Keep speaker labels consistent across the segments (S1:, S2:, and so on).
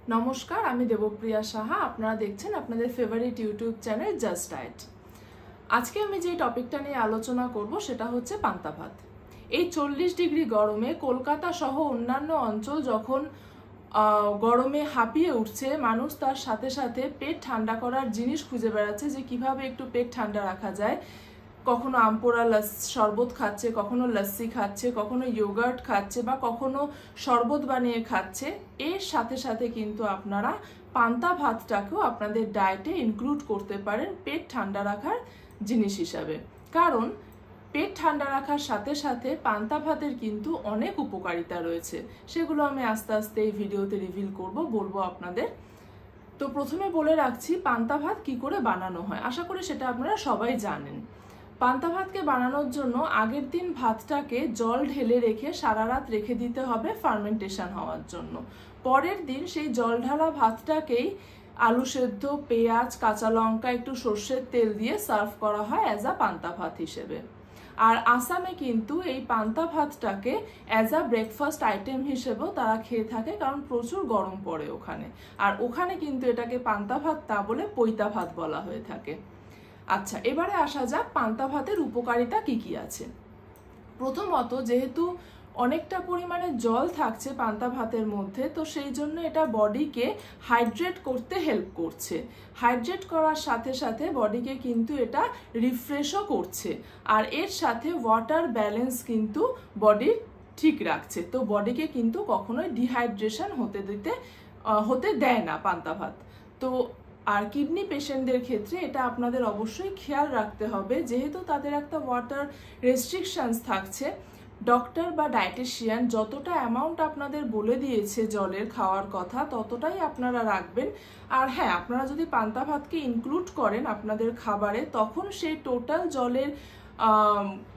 S1: নমস্কার, আমি দেবপ্রিয়া সাহা। আপনারা দেখছেন আপনাদের favourite YouTube channel just diet. আজকে আমি যে টপিকটা নিয়ে আলোচনা করব সেটা হচ্ছে পান্তা ভাত। এই 40 ডিগ্রি গরমে কলকাতা সহ অন্যান্য অঞ্চল যখন গরমে হাঁপিয়ে উঠছে, মানুষ তার সাথে সাথে পেট ঠান্ডা করার জিনিস খুঁজে বেড়াচ্ছে যে কিভাবে একটু পেট ঠান্ডা রাখা যায়। কখনো আমপোড়া শরবত খাচ্ছে, কখনো লস্যি খাচ্ছে, কখনো ইয়োগার্ট খাচ্ছে বা কখনো শরবত বানিয়ে খাচ্ছে। এর সাথে সাথে কিন্তু আপনারা পান্তা ভাতটাকেও আপনাদের ডায়েটে ইনক্লুড করতে পারেন পেট ঠান্ডা রাখার জিনিস হিসাবে। কারণ পেট ঠান্ডা রাখার সাথে সাথে পান্তা ভাতের কিন্তু অনেক উপকারিতা রয়েছে, সেগুলো আমি আস্তে আস্তে এই ভিডিওতে রিভিল বলবো আপনাদের। তো প্রথমে বলে রাখছি পান্তা ভাত কি করে বানানো হয়। আশা করি সেটা আপনারা সবাই জানেন। পান্তা ভাতকে বানানোর জন্য আগের দিন ভাতটাকে জল ঢেলে রেখে সারা রাত রেখে দিতে হবে ফার্মেন্টেশন হওয়ার জন্য। পরের দিন সেই জল ঢালা ভাতটাকেই আলু সেদ্ধ, পেঁয়াজ, কাঁচা লঙ্কা, একটু সর্ষের তেল দিয়ে সার্ভ করা হয় অ্যাজ আ পান্তা ভাত হিসেবে। আর আসামে কিন্তু এই পান্তা ভাতটাকে অ্যাজ আ ব্রেকফাস্ট আইটেম হিসেবেও তারা খেয়ে থাকে, কারণ প্রচুর গরম পড়ে ওখানে। আর ওখানে কিন্তু এটাকে পান্তা ভাত না বলে পৈতা ভাত বলা হয়ে থাকে। আচ্ছা, এবারে আসা যাক পান্তা ভাতের উপকারিতা কি কি আছে। প্রথমত, যেহেতু অনেকটা পরিমাণে জল থাকছে পান্তা ভাতের মধ্যে, তো সেই জন্য এটা বডিকে হাইড্রেট করতে হেল্প করছে। হাইড্রেট করার সাথে সাথে বডিকে কিন্তু এটা রিফ্রেশও করছে। আর এর সাথে ওয়াটার ব্যালেন্স কিন্তু বডির ঠিক রাখছে। তো বডিকে কিন্তু কখনোই ডিহাইড্রেশন হতে দেয় না পান্তা ভাত। তো আর কিডনি পেশেন্টদের ক্ষেত্রে এটা আপনাদের অবশ্যই খেয়াল রাখতে হবে, যেহেতু তাদের একটা ওয়াটার রেস্ট্রিকশনস থাকছে। ডক্টর বা ডায়েটিশিয়ান যতটা অ্যামাউন্ট আপনাদের বলে দিয়েছে জলের খাওয়ার কথা, ততটাই আপনারা রাখবেন। আর হ্যাঁ, আপনারা যদি পান্তা ভাতকে ইনক্লুড করেন আপনাদের খাবারে, তখন সেই টোটাল জলের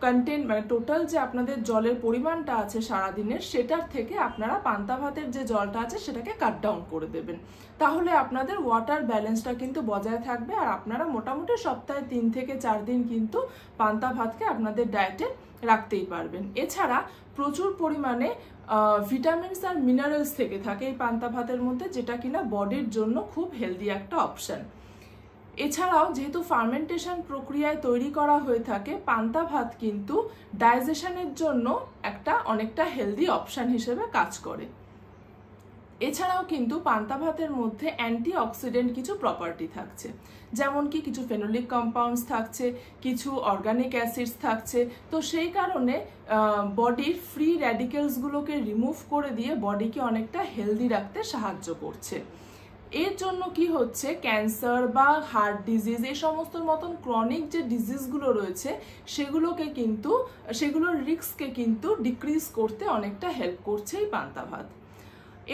S1: কন্টেন্ট মানে টোটাল যে আপনাদের জলের পরিমাণটা আছে সারাদিনের, সেটার থেকে আপনারা পান্তা ভাতের যে জলটা আছে সেটাকে কাট ডাউন করে দেবেন। তাহলে আপনাদের ওয়াটার ব্যালেন্সটা কিন্তু বজায় থাকবে। আর আপনারা মোটামুটি সপ্তাহে 3 থেকে 4 দিন কিন্তু পান্তা ভাতকে আপনাদের ডায়েটে রাখতেই পারবেন। এছাড়া প্রচুর পরিমাণে ভিটামিনস আর মিনারেলস থেকে থাকে এই পান্তা ভাতের মধ্যে, যেটা কিনা বডির জন্য খুব হেলদি একটা অপশন। এছাড়াও যেহেতু ফার্মেন্টেশন প্রক্রিয়ায় তৈরি করা হয়ে থাকে, পান্তা ভাত কিন্তু ডাইজেশনের জন্য অনেকটা হেলদি অপশন হিসেবে কাজ করে। এছাড়াও কিন্তু পান্তা ভাতের মধ্যে অ্যান্টিঅক্সিডেন্ট কিছু প্রপার্টি থাকছে, যেমন কি কিছু ফেনোলিক কম্পাউন্ডস থাকছে, কিছু অর্গানিক অ্যাসিডস থাকছে। তো সেই কারণে বডির ফ্রি র্যাডিক্যালসগুলোকে রিমুভ করে দিয়ে বডিকে অনেকটা হেলদি রাখতে সাহায্য করছে। এর জন্য কি হচ্ছে, ক্যান্সার বা হার্ট ডিজিজ, এই সমস্ত মতন ক্রনিক যে ডিজিজগুলো রয়েছে সেগুলোর রিস্ককে কিন্তু ডিক্রিজ করতে অনেকটা হেল্প করছে এই পান্তা ভাত।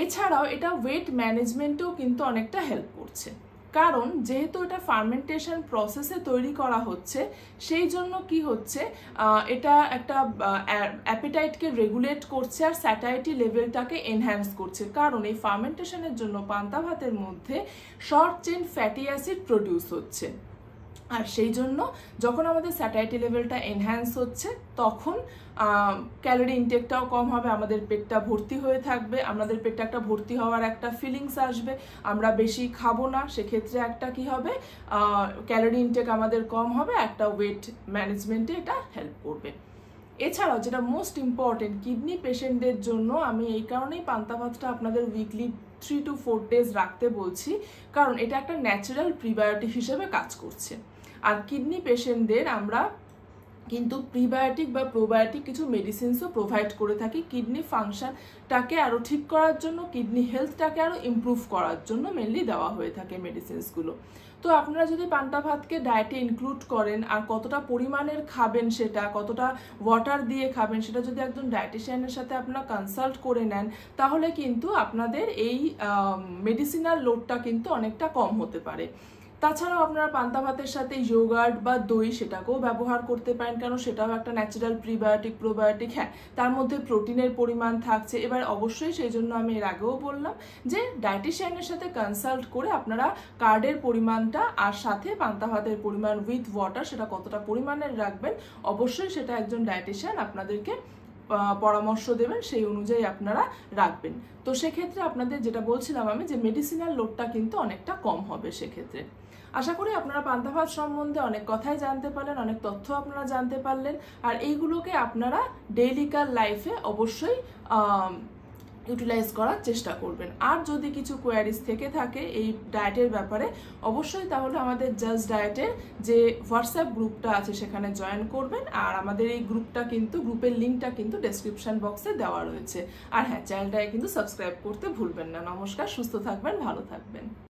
S1: এছাড়াও এটা ওয়েট ম্যানেজমেন্টেও কিন্তু অনেকটা হেল্প করছে, কারণ যেহেতু এটা ফার্মেন্টেশন প্রসেসে তৈরি করা হচ্ছে, সেই জন্য কি হচ্ছে, এটা একটা অ্যাপিটাইটকে রেগুলেট করছে আর স্যাটাইটি লেভেলটাকে এনহ্যান্স করছে। কারণ এই ফার্মেন্টেশনের জন্য পান্তা ভাতের মধ্যে short chain fatty acid produce হচ্ছে। আর সেই জন্য যখন আমাদের স্যাটাইটি লেভেলটা এনহ্যান্স হচ্ছে, তখন ক্যালোরি ইনটেকটাও কম হবে, আমাদের পেটটা ভর্তি হয়ে থাকবে, আমাদের পেটটা একটা ভর্তি হওয়ার একটা ফিলিংস আসবে, আমরা বেশি খাবো না, সেক্ষেত্রে একটা কি হবে, ক্যালোরি ইনটেক আমাদের কম হবে, একটা ওয়েট ম্যানেজমেন্টে এটা হেল্প করবে। এছাড়াও যেটা মোস্ট ইম্পর্টেন্ট কিডনি পেশেন্টদের জন্য, আমি এই কারণেই পান্তা ভাতটা আপনাদের উইকলি 3 to 4 ডেজ রাখতে বলছি, কারণ এটা একটা ন্যাচারাল প্রিবায়োটিক হিসেবে কাজ করছে। আর কিডনি পেশেন্টদের আমরা কিন্তু প্রিবায়োটিক বা প্রোবায়োটিক কিছু মেডিসিনসও প্রোভাইড করে থাকি কিডনি ফাংশনটাকে আরও ঠিক করার জন্য, কিডনি হেলথটাকে আরও ইমপ্রুভ করার জন্য মেনলি দেওয়া হয়ে থাকে মেডিসিনসগুলো। তো আপনারা যদি পান্তা ভাতকে ডায়েটে ইনক্লুড করেন, আর কতটা পরিমাণের খাবেন, সেটা কতটা ওয়াটার দিয়ে খাবেন, সেটা যদি একজন ডায়েটিশিয়ানের সাথে আপনারা কনসাল্ট করে নেন, তাহলে কিন্তু আপনাদের এই মেডিসিনাল লোডটা কিন্তু অনেকটা কম হতে পারে। তাছাড়াও আপনারা পান্তা ভাতের সাথে ইয়োগার্ট বা দই সেটাকেও ব্যবহার করতে পারেন, কারণ সেটাও একটা ন্যাচারাল প্রিবায়োটিক প্রোবায়োটিক। হ্যাঁ, তার মধ্যে প্রোটিনের পরিমাণ থাকছে। এবার অবশ্যই সেই জন্য আমি এর আগেও বললাম যে ডায়েটিশিয়ানের সাথে কনসাল্ট করে আপনারা কার্ডের পরিমাণটা আর সাথে পান্তা ভাতের পরিমাণ উইথ ওয়াটার সেটা কতটা পরিমাণের রাখবেন, অবশ্যই সেটা একজন ডায়েটিশিয়ান আপনাদেরকে পরামর্শ দেবেন সেই অনুযায়ী আপনারা রাখবেন। তো সেক্ষেত্রে আপনাদের যেটা বলছিলাম আমি, যে মেডিসিনাল লোডটা কিন্তু অনেকটা কম হবে সেক্ষেত্রে। আশা করি আপনারা পান্তা ভাত সম্বন্ধে অনেক কথাই জানতে পারলেন, অনেক তথ্য আপনারা জানতে পারলেন, আর এইগুলোকে আপনারা ডেইলিকার লাইফে অবশ্যই ইউটিলাইজ করার চেষ্টা করবেন। আর যদি কিছু কোয়ারিজ থেকে থাকে এই ডায়েটের ব্যাপারে, অবশ্যই তাহলে আমাদের জাস্ট ডায়েটের যে হোয়াটসঅ্যাপ গ্রুপটা আছে সেখানে জয়েন করবেন। আর আমাদের এই গ্রুপের লিঙ্কটা কিন্তু ডেসক্রিপশন বক্সে দেওয়া রয়েছে। আর হ্যাঁ, চ্যানেলটাকে কিন্তু সাবস্ক্রাইব করতে ভুলবেন না। নমস্কার, সুস্থ থাকবেন, ভালো থাকবেন।